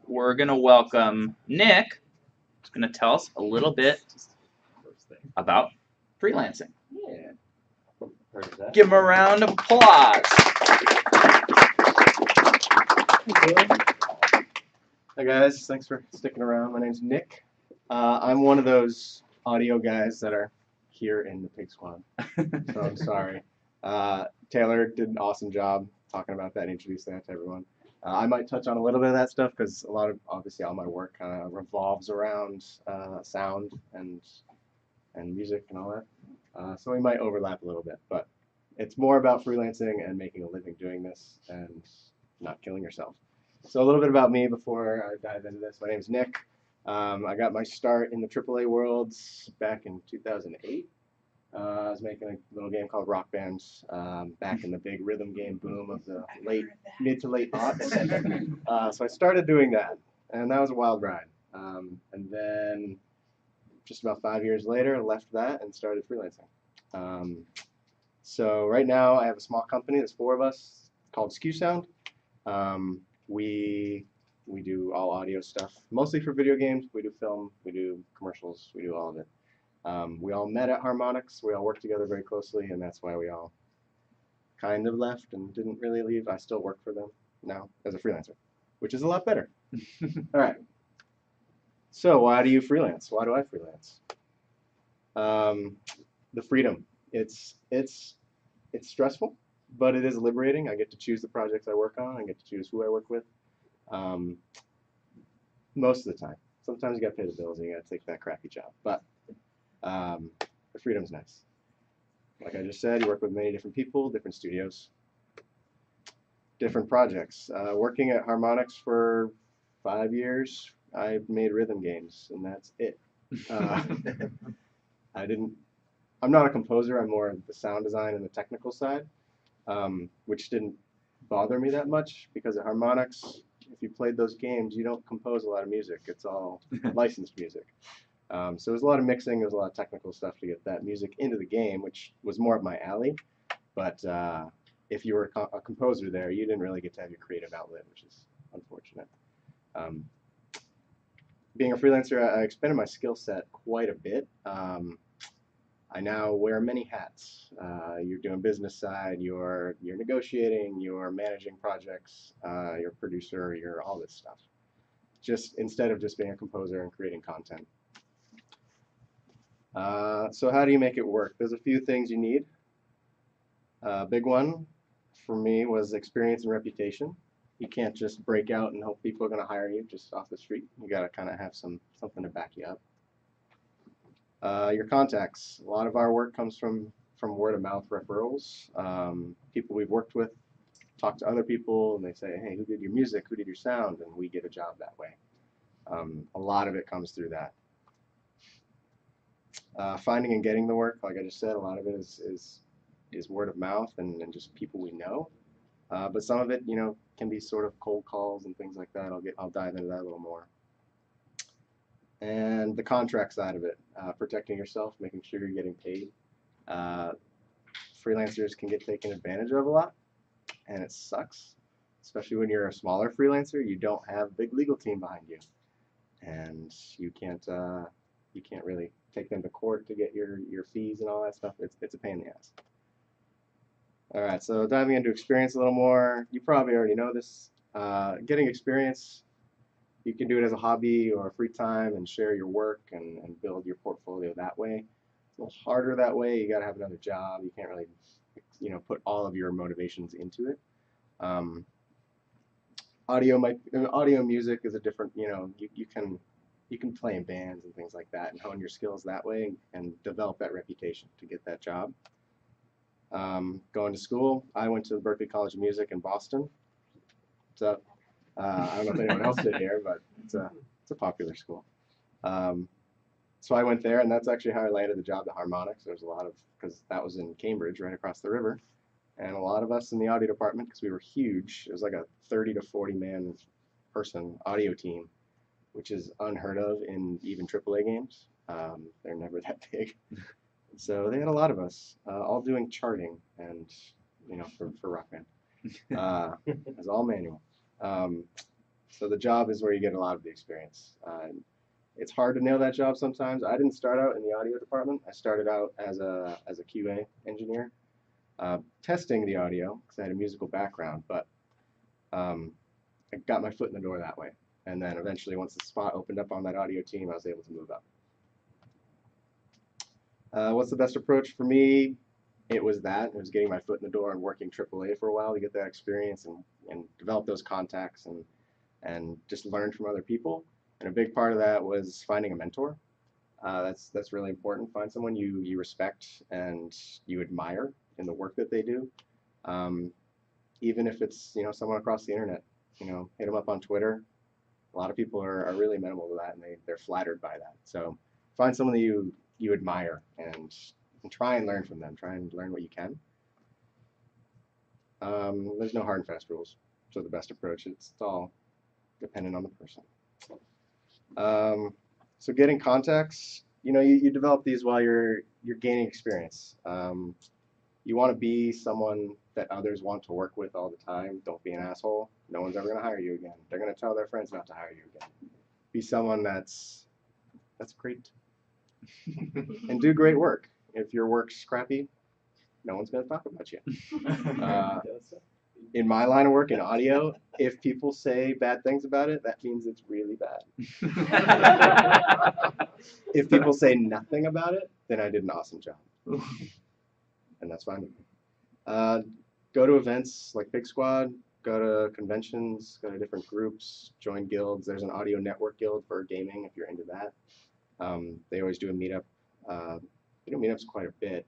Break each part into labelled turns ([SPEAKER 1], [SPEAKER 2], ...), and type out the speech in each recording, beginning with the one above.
[SPEAKER 1] we're going to welcome Nick, who's going to tell us a little bit about freelancing.
[SPEAKER 2] Yeah. Heard of that.
[SPEAKER 1] Give him a round of applause.
[SPEAKER 3] Hi guys, thanks for sticking around. My name's Nick. I'm one of those audio guys that are here in the Pig Squad, so I'm sorry. Taylor did an awesome job talking about that and introducing that to everyone. I might touch on a little bit of that stuff because obviously all my work kind of revolves around sound and music and all that. So we might overlap a little bit, but it's more about freelancing and making a living doing this and not killing yourself. So a little bit about me before I dive into this. My name is Nick. I got my start in the AAA world back in 2008. I was making a little game called Rock Band back in the big rhythm game boom of the mid to late aughts. So I started doing that, and that was a wild ride. And then just about 5 years later, I left that and started freelancing. So right now I have a small company, there's 4 of us, called SKU Sound. We do all audio stuff, mostly for video games. We do film, we do commercials, we do all of it. We all met at Harmonix, we all work together very closely, and that's why we all kind of left and didn't really leave. I still work for them now as a freelancer, which is a lot better. All right. So why do you freelance? Why do I freelance? The freedom. It's stressful, but it is liberating. I get to choose the projects I work on. I get to choose who I work with. Most of the time. Sometimes you got to pay the bills and you got to take that crappy job. But the freedom's nice. Like I just said, you work with many different people, different studios, different projects. Working at Harmonix for 5 years, I made rhythm games, and that's it. I'm not a composer. I'm more the sound design and the technical side, which didn't bother me that much because at Harmonix, if you played those games, you don't compose a lot of music. It's all licensed music. So there's a lot of mixing, there's a lot of technical stuff to get that music into the game, which was more up my alley. But if you were a composer there, you didn't really get to have your creative outlet, which is unfortunate. Being a freelancer, I expanded my skill set quite a bit. I now wear many hats. You're doing business side, you're negotiating, you're managing projects, you're a producer, you're all this stuff. Just instead of just being a composer and creating content. So how do you make it work? There's a few things you need. Big one for me was experience and reputation. You can't just break out and hope people are going to hire you just off the street. You got to kind of have something to back you up. Your contacts. A lot of our work comes from word of mouth referrals. People we've worked with talk to other people and they say, hey, who did your music? Who did your sound? And we get a job that way. A lot of it comes through that. Finding and getting the work, like I just said, a lot of it is word of mouth and just people we know. But some of it, can be sort of cold calls and things like that. I'll dive into that a little more. And the contract side of it, protecting yourself, making sure you're getting paid. Freelancers can get taken advantage of a lot, and it sucks, especially when you're a smaller freelancer. You don't have a big legal team behind you, and you can't really take them to court to get your fees and all that stuff. It's a pain in the ass. All right, so diving into experience a little more, you probably already know this. Getting experience, you can do it as a hobby or free time and share your work and build your portfolio that way. It's a little harder that way. You got to have another job. You can't really, put all of your motivations into it. Audio music is a different, you can play in bands and things like that and hone your skills that way and develop that reputation to get that job. Going to school, I went to the Berklee College of Music in Boston. So I don't know if anyone else did here, but it's a popular school. So I went there, and that's actually how I landed the job at Harmonix. There's a lot of, because that was in Cambridge, right across the river, and a lot of us in the audio department, because we were huge. It was like a 30 to 40 man person audio team, which is unheard of in even AAA games. They're never that big. So they had a lot of us, all doing charting and, for Rock Band. It was all manual. So the job is where you get a lot of the experience. It's hard to nail that job sometimes. I didn't start out in the audio department. I started out as a QA engineer, testing the audio because I had a musical background, but I got my foot in the door that way. And then eventually, once the spot opened up on that audio team, I was able to move up. What's the best approach for me? It was that. It was getting my foot in the door and working AAA for a while to get that experience and develop those contacts and just learn from other people. And a big part of that was finding a mentor. That's really important. Find someone you respect and you admire in the work that they do. Even if it's someone across the internet, hit them up on Twitter. A lot of people are really amenable to that, and they're flattered by that. So find someone that you admire and try and learn from them. Try and learn what you can. There's no hard and fast rules. So the best approach, it's all dependent on the person. So getting contacts, you develop these while you're gaining experience. You want to be someone that others want to work with all the time. Don't be an asshole. No one's ever going to hire you again. They're going to tell their friends not to hire you again. Be someone that's great and do great work. If your work's crappy, no one's going to talk about you. In my line of work in audio, if people say bad things about it, that means it's really bad. If people say nothing about it, then I did an awesome job. And that's fine with me. Go to events like PIGSquad, go to conventions, go to different groups, join guilds. There's an audio network guild for gaming if you're into that. They always do a meetup. They do meetups quite a bit.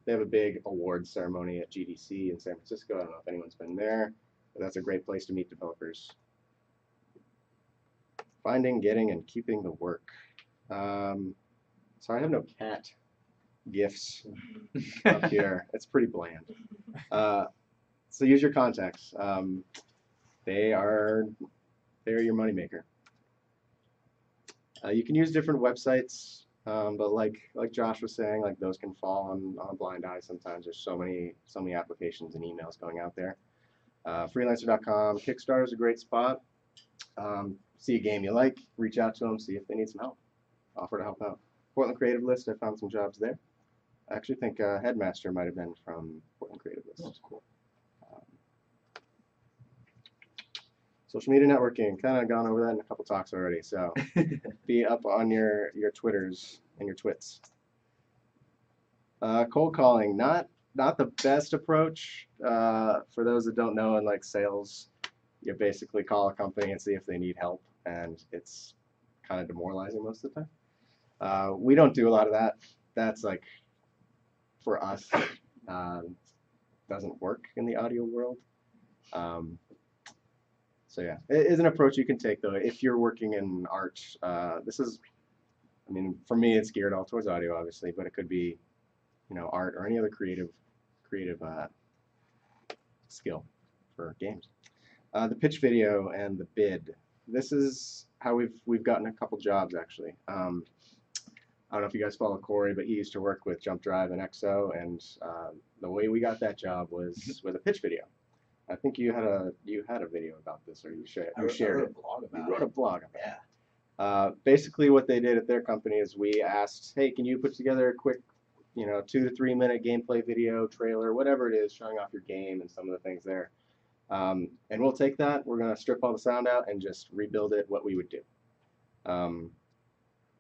[SPEAKER 3] They have a big awards ceremony at GDC in San Francisco. I don't know if anyone's been there, but that's a great place to meet developers. Finding, getting, and keeping the work. Sorry, I have no cat gifts up here. It's pretty bland. So use your contacts. They're your moneymaker. You can use different websites, but like Josh was saying, like those can fall on a blind eye sometimes. There's so many applications and emails going out there. Freelancer.com, Kickstarter is a great spot. See a game you like, reach out to them, see if they need some help. Offer to help out. Portland Creative List, I found some jobs there. I actually think Headmaster might have been from Portland Creative List. That's cool. Social media networking, kind of gone over that in a couple talks already. So be up on your Twitters and your twits. Cold calling, not the best approach. For those that don't know, in like sales, you basically call a company and see if they need help, and it's kind of demoralizing most of the time. We don't do a lot of that. That's like, for us, doesn't work in the audio world. So yeah, it is an approach you can take though. If you're working in art, for me it's geared all towards audio obviously, but it could be, art or any other creative skill for games. The pitch video and the bid. This is how we've gotten a couple jobs actually. I don't know if you guys follow Corey, but he used to work with Jump Drive and EXO, and the way we got that job was with a pitch video. I think you had a video about this, or you shared it. You wrote a blog about it. Yeah. Basically, what they did at their company is we asked, hey, can you put together a quick, 2 to 3 minute gameplay video, trailer, whatever it is, showing off your game and some of the things there. And we'll take that. We're gonna strip all the sound out and just rebuild it what we would do.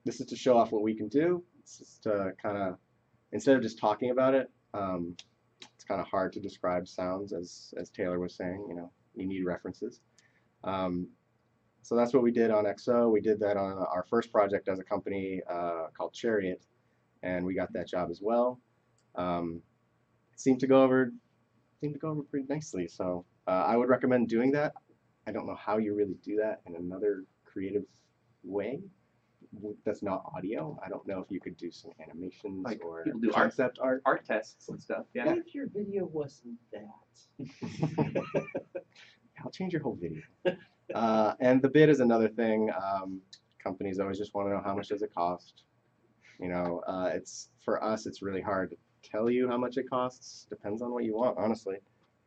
[SPEAKER 3] This is to show off what we can do. It's just to kind of, instead of just talking about it, it's kind of hard to describe sounds, as Taylor was saying. You need references. So that's what we did on EXO. We did that on our first project as a company called Chariot, and we got that job as well. It seemed to go over pretty nicely. So I would recommend doing that. I don't know how you really do that in another creative way that's not audio. I don't know if you could do some animations
[SPEAKER 1] like
[SPEAKER 3] or
[SPEAKER 1] people do
[SPEAKER 3] concept art
[SPEAKER 1] tests and stuff. Yeah.
[SPEAKER 2] What if your video wasn't that?
[SPEAKER 3] I'll change your whole video. And the bid is another thing. Companies always just want to know how much does it cost. It's for us. It's really hard to tell you how much it costs. Depends on what you want, honestly.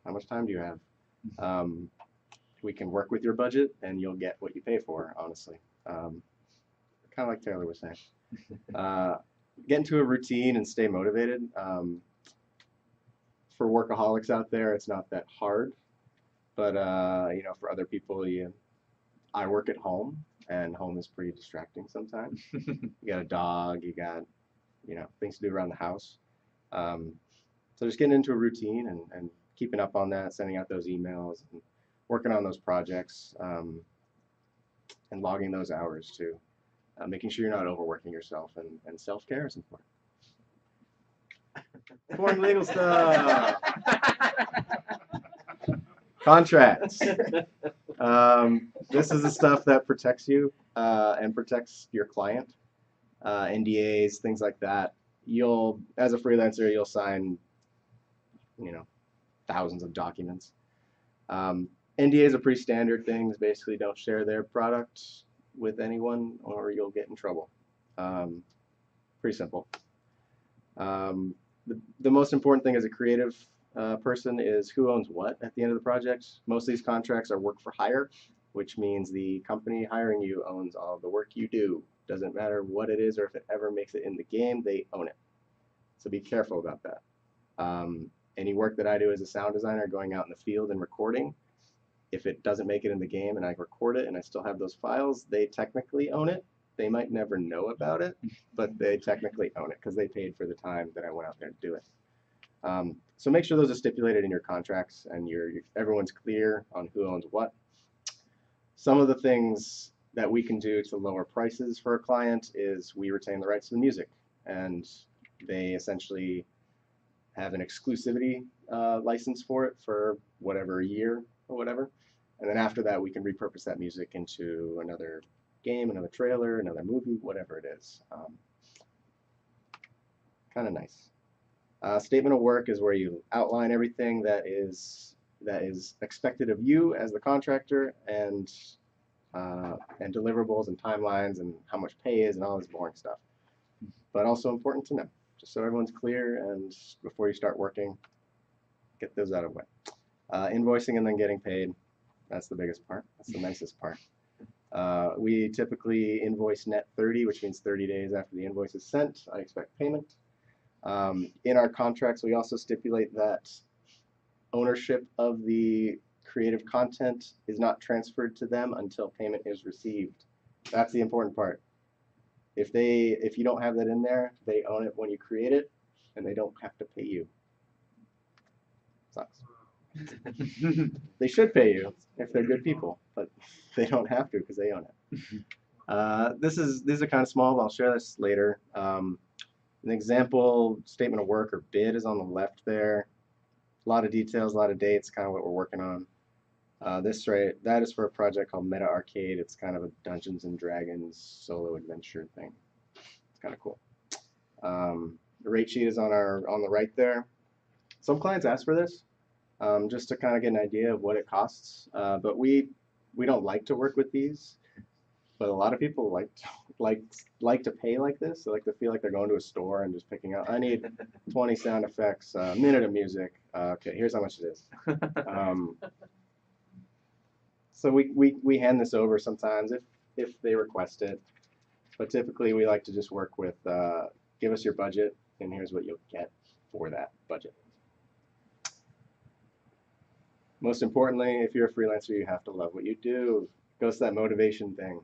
[SPEAKER 3] How much time do you have? we can work with your budget and you'll get what you pay for, honestly. Kind of like Taylor was saying. Get into a routine and stay motivated. For workaholics out there, it's not that hard, but you know, for other people, I work at home, and home is pretty distracting sometimes. You got a dog, you got, you know, things to do around the house. So just getting into a routine and keeping up on that, sending out those emails, and working on those projects, and logging those hours too. Making sure you're not overworking yourself, and self-care is important. Important legal stuff. Contracts. This is the stuff that protects you and protects your client. NDAs, things like that. As a freelancer, you'll sign, you know, thousands of documents. NDAs are pretty standard things. Basically, don't share their product with anyone or you'll get in trouble. Pretty simple. The most important thing as a creative person is who owns what at the end of the project. Most of these contracts are work for hire, which means the company hiring you owns all the work you do. Doesn't matter what it is or if it ever makes it in the game, they own it. So be careful about that. Any work that I do as a sound designer going out in the field and recording, if it doesn't make it in the game and I record it and I still have those files, they technically own it. They might never know about it, but they technically own it because they paid for the time that I went out there to do it. So make sure those are stipulated in your contracts and everyone's clear on who owns what. Some of the things that we can do to lower prices for a client is we retain the rights to the music, and they essentially have an exclusivity license for it for whatever year or whatever. And then after that, we can repurpose that music into another game, another trailer, another movie, whatever it is. Kind of nice. Statement of work is where you outline everything that is expected of you as the contractor, and deliverables and timelines and how much pay is and all this boring stuff. But also important to know, just so everyone's clear and before you start working, get those out of the way. Invoicing and then getting paid, that's the biggest part. That's the nicest part. We typically invoice net 30, which means 30 days after the invoice is sent, I expect payment. In our contracts, we also stipulate that ownership of the creative content is not transferred to them until payment is received. That's the important part. If you don't have that in there, they own it when you create it, and they don't have to pay you. Sucks. They should pay you if they're good people, but they don't have to because they own it. These are kind of small, but I'll share this later. An example statement of work or bid is on the left there. A lot of details, a lot of dates, kind of what we're working on. That is for a project called Meta Arcade. It's kind of a Dungeons and Dragons solo adventure thing. It's kind of cool. The rate sheet is on the right there. Some clients ask for this, just to kind of get an idea of what it costs. But we don't like to work with these. But a lot of people like to pay like this. They like to feel like they're going to a store and just picking out. I need 20 sound effects, a minute of music. Okay, here's how much it is. So we hand this over sometimes if they request it. But typically we like to just work with give us your budget and here's what you'll get for that budget. Most importantly, if you're a freelancer, you have to love what you do. It goes to that motivation thing.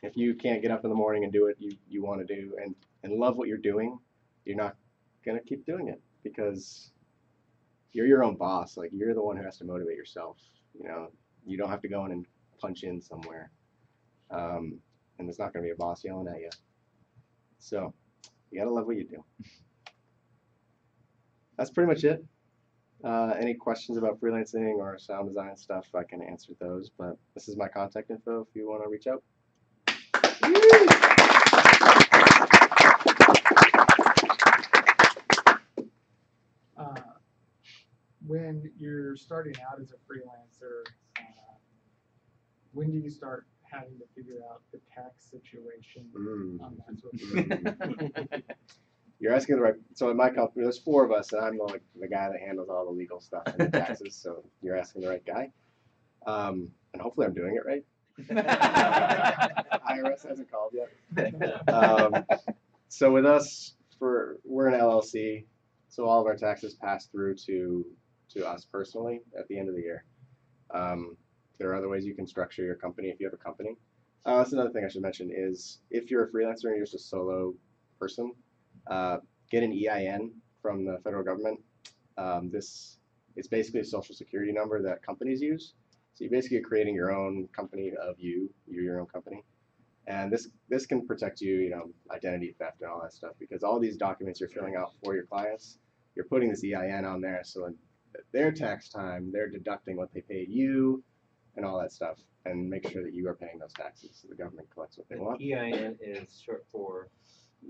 [SPEAKER 3] If you can't get up in the morning and do what you want to do and love what you're doing, you're not going to keep doing it because you're your own boss. Like, you're the one who has to motivate yourself. You know, you don't have to go in and punch in somewhere. And there's not going to be a boss yelling at you. So you got to love what you do. That's pretty much it. Any questions about freelancing or sound design stuff, I can answer those. But this is my contact info if you want to reach out.
[SPEAKER 4] When you're starting out as a freelancer, when do you start having to figure out the tax situation on that sort of thing?
[SPEAKER 3] You're asking the right. So in my company, there's 4 of us, and I'm the guy that handles all the legal stuff and the taxes. So you're asking the right guy, and hopefully I'm doing it right. IRS hasn't called yet. So with us, we're an LLC, so all of our taxes pass through to us personally at the end of the year. There are other ways you can structure your company if you have a company. That's another thing I should mention is if you're a freelancer and you're just a solo person, get an EIN from the federal government. It's basically a social security number that companies use. So you basically are creating your own company of you're your own company. And this can protect you, identity theft and all that stuff, because all these documents you're filling out for your clients, you're putting this EIN on there, so at their tax time, they're deducting what they paid you and all that stuff, and make sure that you are paying those taxes so the government collects what they want.
[SPEAKER 2] EIN is short for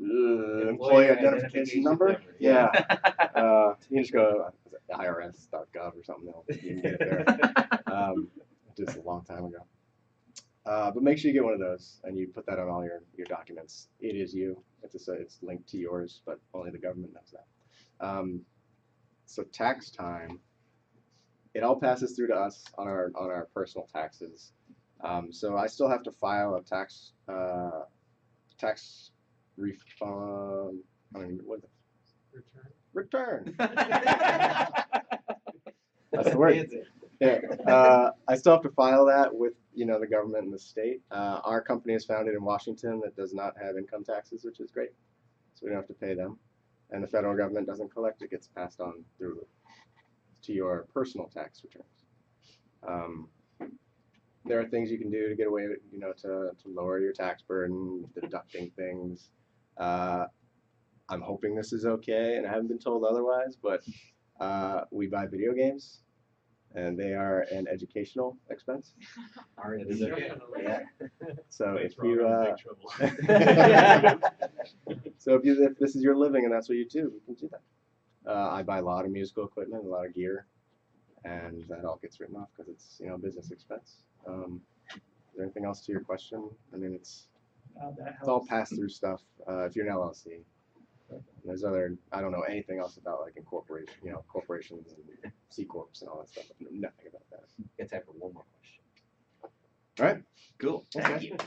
[SPEAKER 3] Employee identification number? Yeah. You can just go to irs.gov or something, you can get it there. Just a long time ago. But make sure you get one of those and you put that on all your documents. It is you. It's linked to yours, but only the government knows that. So tax time, it all passes through to us on our personal taxes. So I still have to file a tax refund. I mean, what is it? Return. That's the word. Yeah. I still have to file that with the government and the state. Our company is founded in Washington that does not have income taxes, which is great. So we don't have to pay them. And the federal government doesn't collect. It gets passed on through to your personal tax returns. There are things you can do to get away with, to lower your tax burden, deducting things. I'm hoping this is okay, and I haven't been told otherwise, but we buy video games, and they are an educational expense.
[SPEAKER 2] It is okay.
[SPEAKER 3] Yeah. So if you,
[SPEAKER 2] So
[SPEAKER 3] if this is your living and that's what you do, you can do that. I buy a lot of musical equipment, a lot of gear, and that all gets written off because it's business expense. Is there anything else to your question? I mean, it's all pass through stuff. If you're an LLC, there's I don't know anything else about like incorporation, corporations and C corps and all that stuff. I know nothing about that.
[SPEAKER 2] It's time for one more question.
[SPEAKER 3] All right.
[SPEAKER 1] Cool. Thank you.